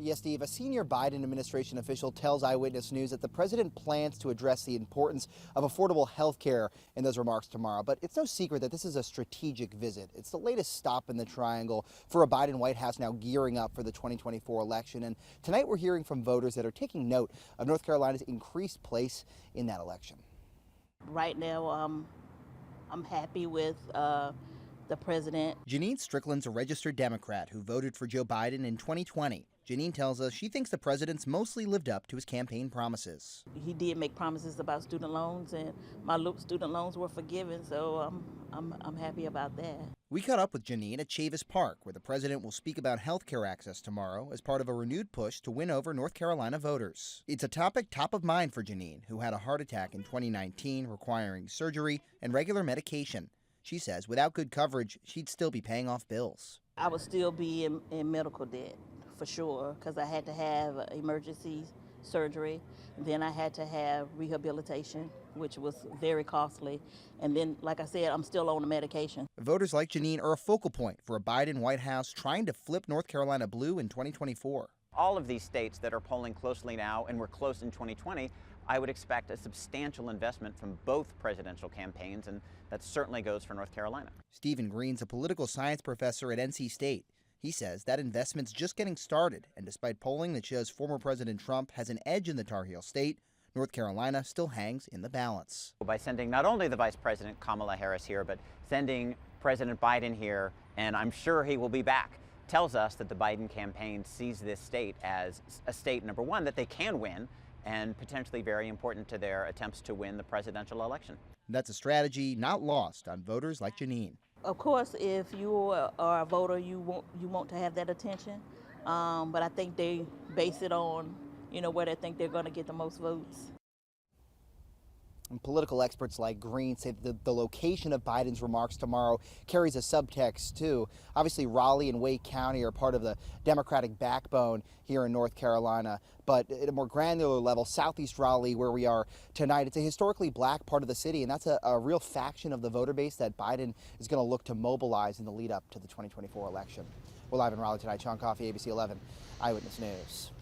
Yes, Steve, a senior Biden administration official tells Eyewitness News that the president plans to address the importance of affordable health care in those remarks tomorrow. But it's no secret that this is a strategic visit. It's the latest stop in the triangle for a Biden White House now gearing up for the 2024 election. And tonight we're hearing from voters that are taking note of North Carolina's increased place in that election. Right now, I'm happy with the president. Janine Strickland's a registered Democrat who voted for Joe Biden in 2020. Janine tells us she thinks the president's mostly lived up to his campaign promises. He did make promises about student loans, and my student loans were forgiven, so I'm happy about that. We caught up with Janine at Chavis Park, where the president will speak about health care access tomorrow as part of a renewed push to win over North Carolina voters. It's a topic top of mind for Janine, who had a heart attack in 2019 requiring surgery and regular medication. She says without good coverage, she'd still be paying off bills. I would still be in medical debt, for sure, because I had to have emergency surgery. Then I had to have rehabilitation, which was very costly. And then, like I said, I'm still on the medication. Voters like Janine are a focal point for a Biden White House trying to flip North Carolina blue in 2024. All of these states that are polling closely now and were close in 2020, I would expect a substantial investment from both presidential campaigns, and that certainly goes for North Carolina. Stephen Green's a political science professor at NC State. He says that investment's just getting started, and despite polling that shows former President Trump has an edge in the Tar Heel state, North Carolina still hangs in the balance. By sending not only the Vice President Kamala Harris here, but sending President Biden here, and I'm sure he will be back, tells us that the Biden campaign sees this state as a state, number one, that they can win, and potentially very important to their attempts to win the presidential election. That's a strategy not lost on voters like Janine. Of course, if you are a voter, you want to have that attention, but I think they base it on, where they think they're going to get the most votes. And political experts like Green say that the location of Biden's remarks tomorrow carries a subtext, too. Obviously, Raleigh and Wake County are part of the Democratic backbone here in North Carolina. But at a more granular level, southeast Raleigh, where we are tonight, it's a historically black part of the city, and that's a real faction of the voter base that Biden is going to look to mobilize in the lead up to the 2024 election. We're live in Raleigh tonight. Sean Coffey, ABC 11, Eyewitness News.